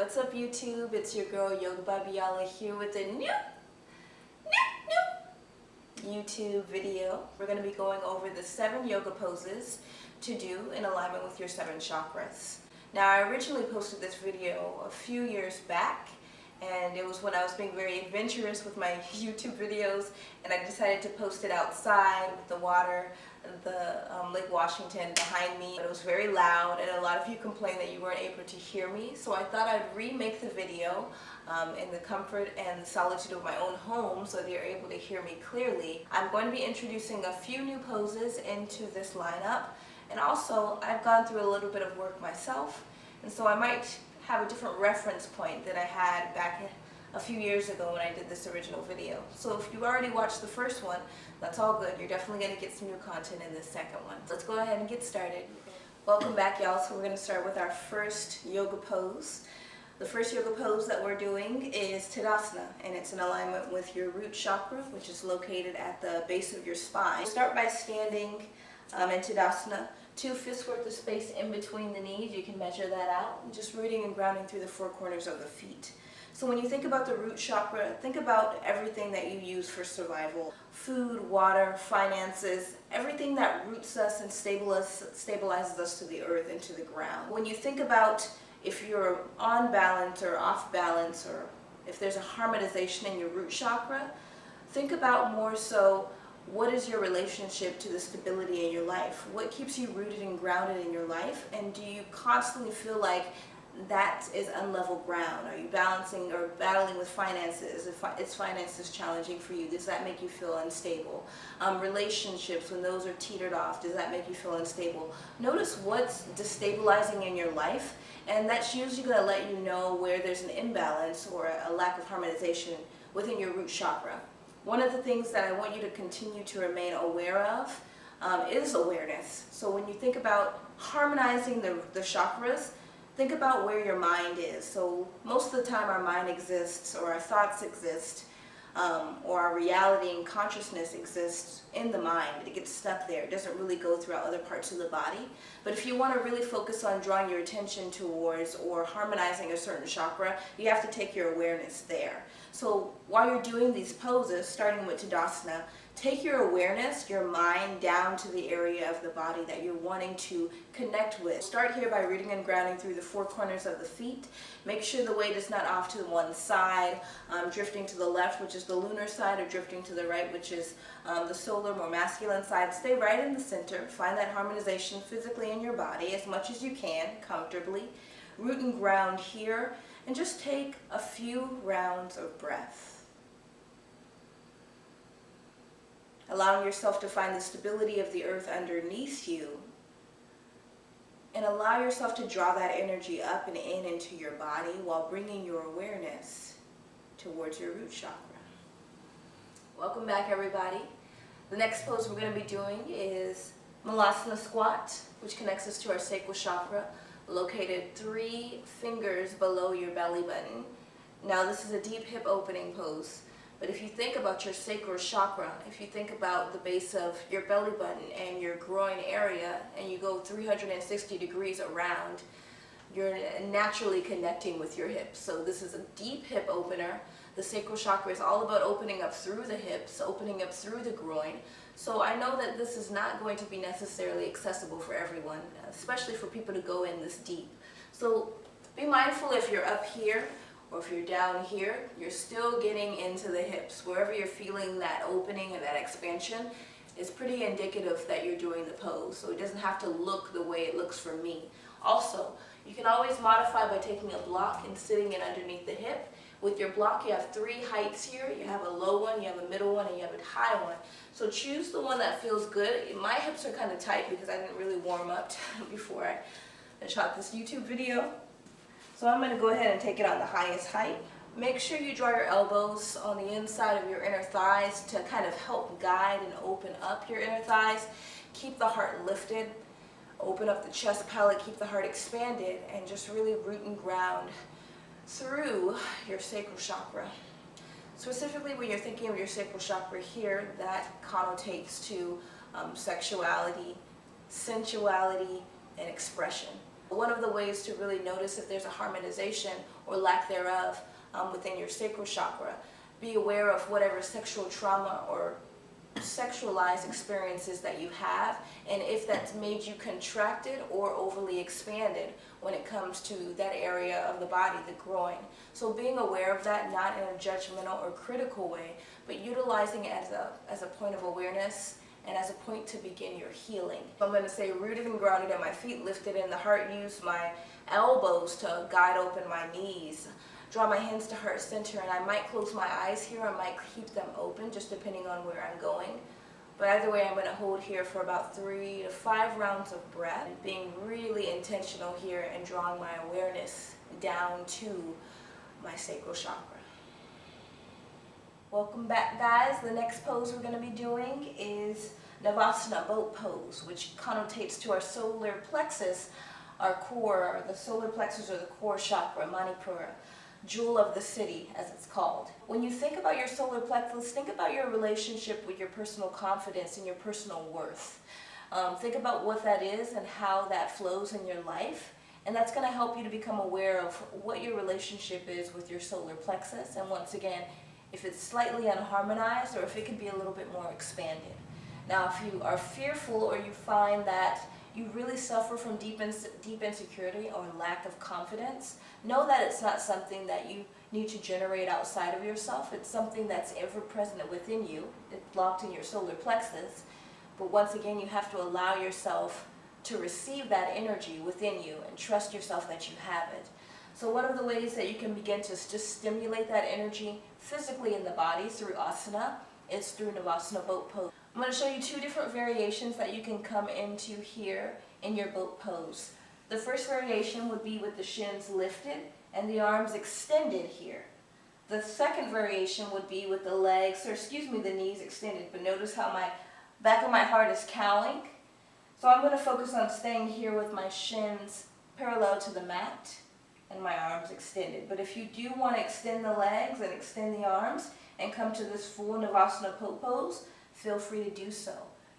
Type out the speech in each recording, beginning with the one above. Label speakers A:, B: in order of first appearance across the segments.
A: What's up YouTube? It's your girl Yoga Babiyala here with a new YouTube video. We're going to be going over the 7 yoga poses to do in alignment with your 7 chakras. Now I originally posted this video a few years back, and it was when I was being very adventurous with my YouTube videos, and I decided to post it outside with the water, the Lake Washington behind me. But it was very loud, and a lot of you complained that you weren't able to hear me, so I thought I'd remake the video in the comfort and the solitude of my own home so that you're able to hear me clearly. I'm going to be introducing a few new poses into this lineup, and also I've gone through a little bit of work myself, and so I might have a different reference point that I had back a few years ago when I did this original video. So if you already watched the first one, that's all good. You're definitely going to get some new content in this second one. Let's go ahead and get started. Welcome back, y'all. So we're going to start with our first yoga pose. The first yoga pose that we're doing is TADASANA, and it's in alignment with your root chakra, which is located at the base of your spine. Start by standing in TADASANA, 2 fists worth of space in between the knees. You can measure that out, and just rooting and grounding through the 4 corners of the feet. So when you think about the root chakra, think about everything that you use for survival. Food, water, finances, everything that roots us and stabilizes us to the earth and to the ground. When you think about if you're on balance or off balance, or if there's a harmonization in your root chakra, think about more so what is your relationship to the stability in your life? What keeps you rooted and grounded in your life? And do you constantly feel like that is unlevel ground? Are you balancing or battling with finances? If it's finances challenging for you, does that make you feel unstable? Relationships, when those are teetered off, does that make you feel unstable? Notice what's destabilizing in your life, and that's usually going to let you know where there's an imbalance or a lack of harmonization within your root chakra. One of the things that I want you to continue to remain aware of is awareness. So when you think about harmonizing the chakras, think about where your mind is. So most of the time our mind exists, or our thoughts exist, or our reality and consciousness exists in the mind. It gets stuck there. It doesn't really go throughout other parts of the body. But if you want to really focus on drawing your attention towards or harmonizing a certain chakra, you have to take your awareness there. So while you're doing these poses, starting with TADASANA, take your awareness, your mind, down to the area of the body that you're wanting to connect with. Start here by rooting and grounding through the 4 corners of the feet. Make sure the weight is not off to one side, drifting to the left, which is the lunar side, or drifting to the right, which is the solar, more masculine side. Stay right in the center. Find that harmonization physically in your body as much as you can, comfortably. Root and ground here, and just take a few rounds of breath. Allowing yourself to find the stability of the earth underneath you, and allow yourself to draw that energy up and in into your body while bringing your awareness towards your root chakra. Welcome back, everybody. The next pose we're going to be doing is MALASANA squat, which connects us to our sacral chakra, located 3 fingers below your belly button. Now this is a deep hip opening pose. But if you think about your sacral chakra, if you think about the base of your belly button and your groin area, and you go 360 degrees around, you're naturally connecting with your hips. So this is a deep hip opener. The sacral chakra is all about opening up through the hips, opening up through the groin. So I know that this is not going to be necessarily accessible for everyone, especially for people to go in this deep. So be mindful if you're up here, or if you're down here, you're still getting into the hips. Wherever you're feeling that opening and that expansion, it's pretty indicative that you're doing the pose. So it doesn't have to look the way it looks for me. Also, you can always modify by taking a block and sitting it underneath the hip. With your block, you have 3 heights here. You have a low one, you have a middle one, and you have a high one. So choose the one that feels good. My hips are kind of tight because I didn't really warm up before I shot this YouTube video. So I'm going to go ahead and take it on the highest height. Make sure you draw your elbows on the inside of your inner thighs to kind of help guide and open up your inner thighs. Keep the heart lifted. Open up the chest palate, keep the heart expanded, and just really root and ground through your sacral chakra. Specifically, when you're thinking of your sacral chakra here, that connotates to sexuality, sensuality, and expression. One of the ways to really notice if there's a harmonization or lack thereof within your sacral chakra, be aware of whatever sexual trauma or sexualized experiences that you have, and if that's made you contracted or overly expanded when it comes to that area of the body, the groin. So being aware of that, not in a judgmental or critical way, but utilizing it as a point of awareness and as a point to begin your healing. I'm going to say rooted and grounded at my feet, lifted in the heart, use my elbows to guide open my knees. Draw my hands to heart center, and I might close my eyes here, I might keep them open, just depending on where I'm going. But either way, I'm going to hold here for about 3 to 5 rounds of breath, and being really intentional here and drawing my awareness down to my sacral chakra. Welcome back, guys. The next pose we're going to be doing is NAVASANA, boat pose, which connotates to our solar plexus, our core, the solar plexus or the core chakra, MANIPURA. Jewel of the city, as it's called. When you think about your solar plexus, think about your relationship with your personal confidence and your personal worth. Think about what that is and how that flows in your life, and that's going to help you to become aware of what your relationship is with your solar plexus, and once again, if it's slightly unharmonized or if it could be a little bit more expanded. Now, if you are fearful or you find that you really suffer from deep insecurity or lack of confidence, know that it's not something that you need to generate outside of yourself. It's something that's ever present within you. It's locked in your solar plexus. But once again, you have to allow yourself to receive that energy within you and trust yourself that you have it. So one of the ways that you can begin to just stimulate that energy physically in the body through asana is through NAVASANA boat pose. I'm going to show you 2 different variations that you can come into here in your boat pose. The first variation would be with the shins lifted and the arms extended here. The second variation would be with the legs, or the knees extended, but notice how my back of my heart is cowling. So I'm going to focus on staying here with my shins parallel to the mat and my arms extended. But if you do want to extend the legs and extend the arms and come to this full NAVASANA boat pose, feel free to do so.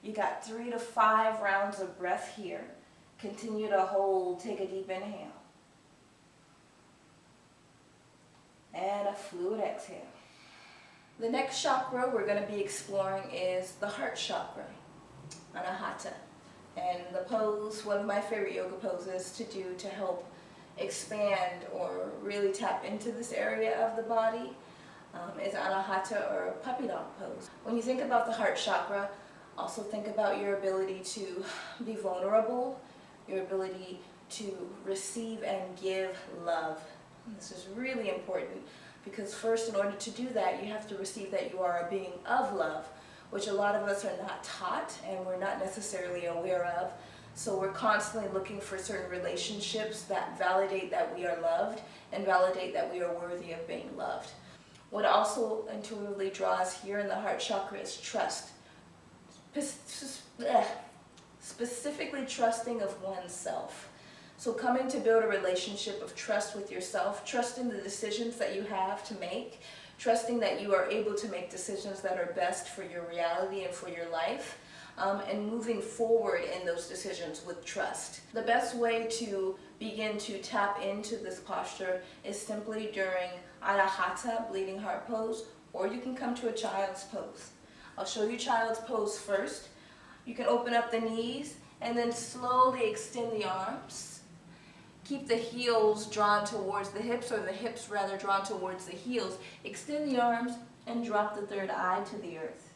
A: You got 3 to 5 rounds of breath here. Continue to hold. Take a deep inhale. And a fluid exhale. The next chakra we're going to be exploring is the heart chakra, ANAHATA. And the pose, one of my favorite yoga poses to do to help expand or really tap into this area of the body is ANAHATA, or puppy dog pose. When you think about the heart chakra, also think about your ability to be vulnerable, your ability to receive and give love. And this is really important because first, in order to do that, you have to receive that you are a being of love, which a lot of us are not taught and we're not necessarily aware of. So we're constantly looking for certain relationships that validate that we are loved and validate that we are worthy of being loved. What also intuitively draws here in the heart chakra is trust. Specifically trusting of oneself. So coming to build a relationship of trust with yourself, trusting the decisions that you have to make, trusting that you are able to make decisions that are best for your reality and for your life, and moving forward in those decisions with trust. The best way to begin to tap into this posture is simply during ANAHATA, bleeding heart pose, or you can come to a child's pose. I'll show you child's pose first. You can open up the knees and then slowly extend the arms. Keep the heels drawn towards the hips, or the hips rather drawn towards the heels. Extend the arms and drop the third eye to the earth.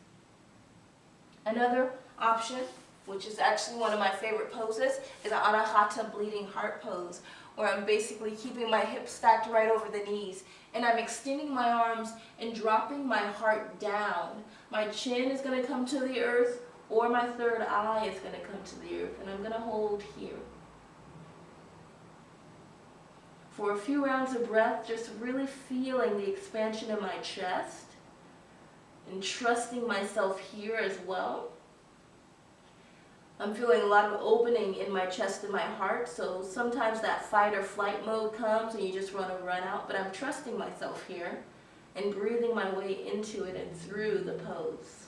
A: Another option, which is actually one of my favorite poses, is an ANAHATA bleeding heart pose, where I'm basically keeping my hips stacked right over the knees, and I'm extending my arms and dropping my heart down. My chin is going to come to the earth, or my third eye is going to come to the earth, and I'm going to hold here. For a few rounds of breath, just really feeling the expansion in my chest and trusting myself here as well. I'm feeling a lot of opening in my chest and my heart, so sometimes that fight or flight mode comes and you just want to run out, but I'm trusting myself here and breathing my way into it and through the pose.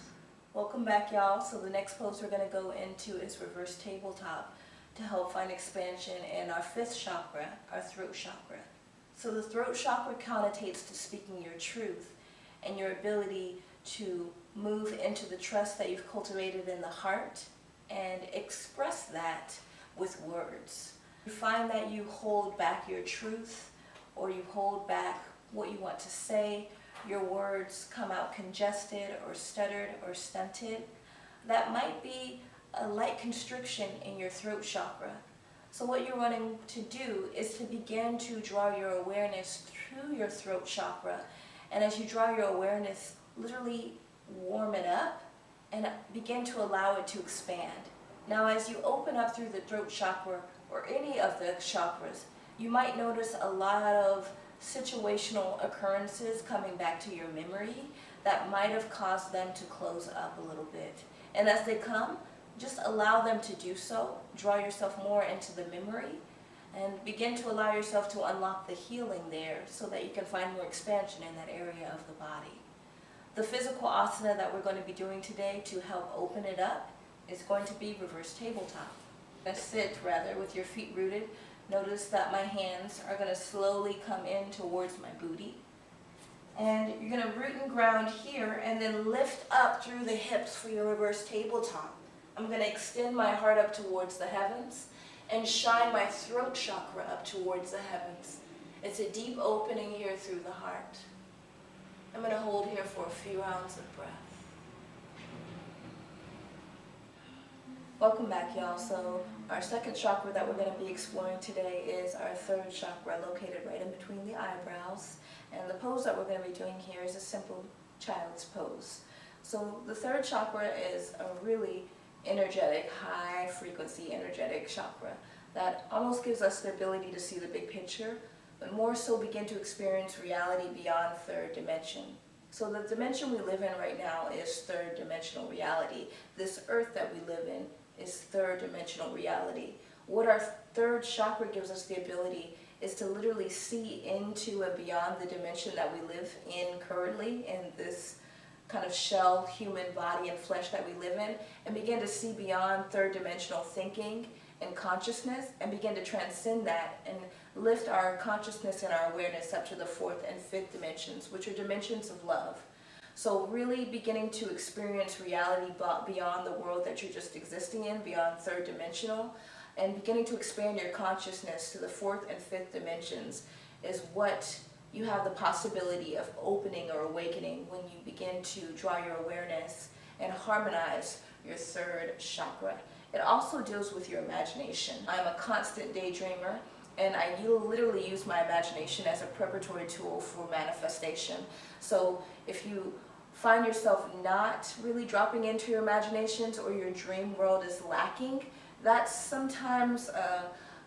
A: Welcome back, y'all. So the next pose we're going to go into is reverse tabletop. to help find expansion in our fifth chakra, our throat chakra. So the throat chakra connotates to speaking your truth and your ability to move into the trust that you've cultivated in the heart and express that with words. You find that you hold back your truth, or you hold back what you want to say, your words come out congested or stuttered or stunted. That might be a light constriction in your throat chakra. So what you're wanting to do is to begin to draw your awareness through your throat chakra, and as you draw your awareness, literally warm it up and begin to allow it to expand. Now as you open up through the throat chakra or any of the chakras, you might notice a lot of situational occurrences coming back to your memory that might have caused them to close up a little bit. And as they come, just allow them to do so. Draw yourself more into the memory and begin to allow yourself to unlock the healing there so that you can find more expansion in that area of the body. The physical asana that we're going to be doing today to help open it up is going to be reverse tabletop. Sit rather with your feet rooted. Notice that my hands are going to slowly come in towards my booty. And you're going to root and ground here and then lift up through the hips for your reverse tabletop. I'm going to extend my heart up towards the heavens and shine my throat chakra up towards the heavens. It's a deep opening here through the heart. I'm going to hold here for a few rounds of breath. Welcome back, y'all. So our second chakra that we're going to be exploring today is our third chakra, located right in between the eyebrows. And the pose that we're going to be doing here is a simple child's pose. So the third chakra is a really energetic, high frequency energetic chakra that almost gives us the ability to see the big picture, but more so begin to experience reality beyond third dimension. So the dimension we live in right now is third dimensional reality. This earth that we live in is third dimensional reality. What our third chakra gives us the ability is to literally see into and beyond the dimension that we live in currently, in this kind of shell human body and flesh that we live in, and begin to see beyond third dimensional thinking and consciousness and begin to transcend that and lift our consciousness and our awareness up to the fourth and fifth dimensions, which are dimensions of love. So really beginning to experience reality beyond the world that you're just existing in, beyond third dimensional, and beginning to expand your consciousness to the fourth and fifth dimensions is what you have the possibility of opening or awakening when you begin to draw your awareness and harmonize your third chakra. It also deals with your imagination. I'm a constant daydreamer, and I literally use my imagination as a preparatory tool for manifestation. So if you find yourself not really dropping into your imaginations, or your dream world is lacking, that sometimes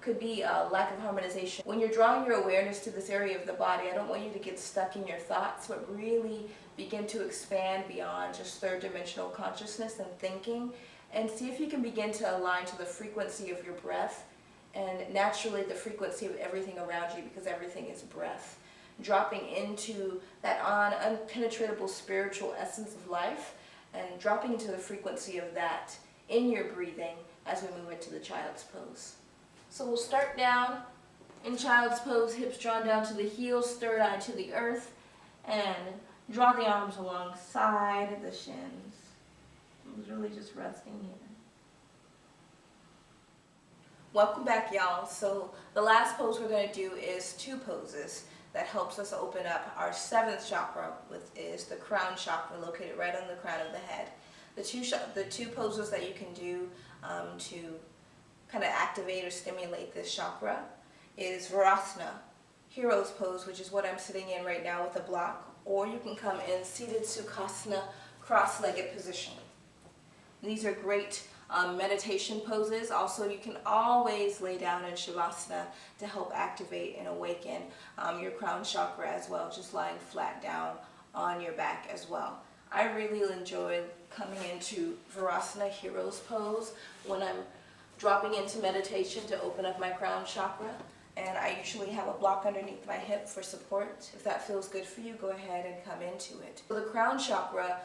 A: could be a lack of harmonization. When you're drawing your awareness to this area of the body, I don't want you to get stuck in your thoughts, but really begin to expand beyond just third dimensional consciousness and thinking, and see if you can begin to align to the frequency of your breath and naturally the frequency of everything around you, because everything is breath. Dropping into that unpenetratable spiritual essence of life and dropping into the frequency of that in your breathing as we move into the child's pose. So we'll start down in child's pose, hips drawn down to the heels, third eye to the earth, and draw the arms alongside the shins. Literally just resting here. Welcome back, y'all. So the last pose we're going to do is two poses that helps us open up our seventh chakra, which is the crown chakra, located right on the crown of the head. The two poses that you can do to kind of activate or stimulate this chakra is Virasana, hero's pose, which is what I'm sitting in right now with a block, or you can come in seated Sukhasana, cross-legged position. These are great meditation poses. Also, you can always lay down in Shavasana to help activate and awaken your crown chakra as well, just lying flat down on your back as well. I really enjoy coming into Virasana, hero's pose, when I'm dropping into meditation to open up my crown chakra. And I usually have a block underneath my hip for support. If that feels good for you, go ahead and come into it. So the crown chakra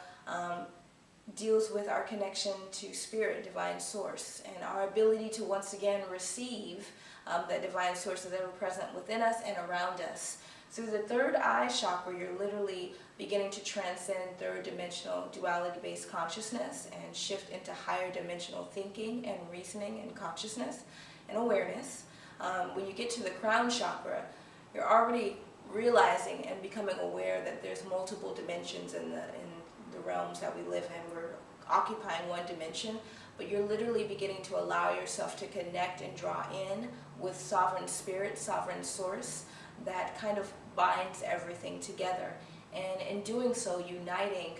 A: deals with our connection to spirit, divine source, and our ability to once again receive that divine source that's ever present within us and around us. Through the third eye chakra, you're literally beginning to transcend third dimensional duality-based consciousness and shift into higher dimensional thinking and reasoning and consciousness and awareness. When you get to the crown chakra, you're already realizing and becoming aware that there's multiple dimensions in the realms that we live in. We're occupying one dimension, but you're literally beginning to allow yourself to connect and draw in with sovereign spirit, sovereign source that kind of binds everything together. And in doing so, uniting,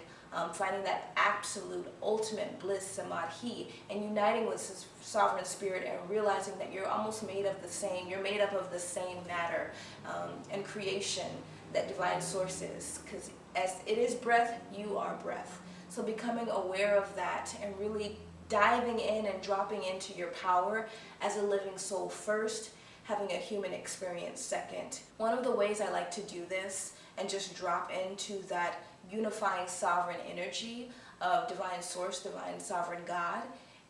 A: finding that absolute ultimate bliss, samadhi, and uniting with this sovereign spirit and realizing that you're almost made of the same, you're made up of the same matter and creation that divine source is. Because as it is breath, you are breath. So becoming aware of that and really diving in and dropping into your power as a living soul first, having a human experience second. One of the ways I like to do this and just drop into that unifying sovereign energy of divine source, divine sovereign God,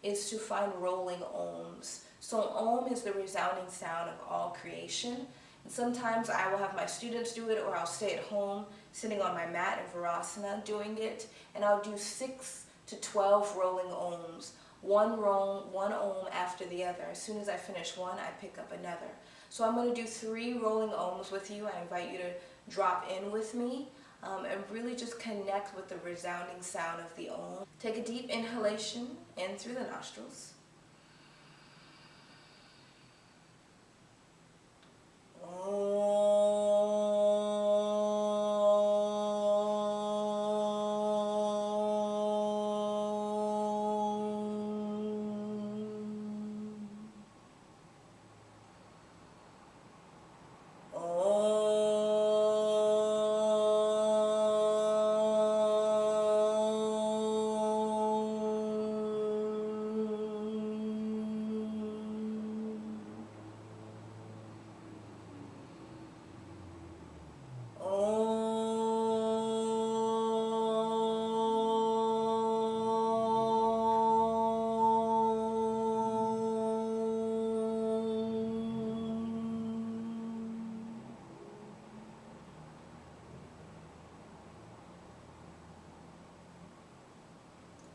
A: is to find rolling ohms. So ohm is the resounding sound of all creation. And sometimes I will have my students do it, or I'll stay at home sitting on my mat in VIRASANA doing it, and I'll do 6 to 12 rolling ohms. One ohm after the other. As soon as I finish one, I pick up another. So I'm going to do 3 rolling ohms with you. I invite you to drop in with me and really just connect with the resounding sound of the ohm. Take a deep inhalation in through the nostrils.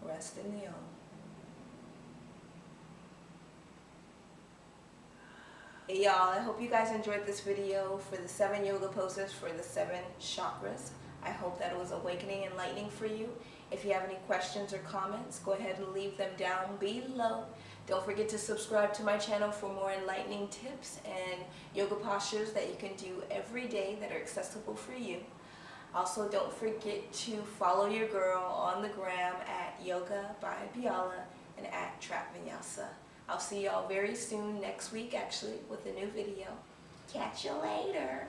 A: Rest in the Om. Hey y'all, I hope you guys enjoyed this video for the 7 yoga poses for the 7 chakras. I hope that it was awakening and enlightening for you. If you have any questions or comments, go ahead and leave them down below. Don't forget to subscribe to my channel for more enlightening tips and yoga postures that you can do every day that are accessible for you. Also, don't forget to follow your girl on the gram at Yoga by Biala and at Trap Vinyasa. I'll see y'all very soon next week, actually, with a new video. Catch you later.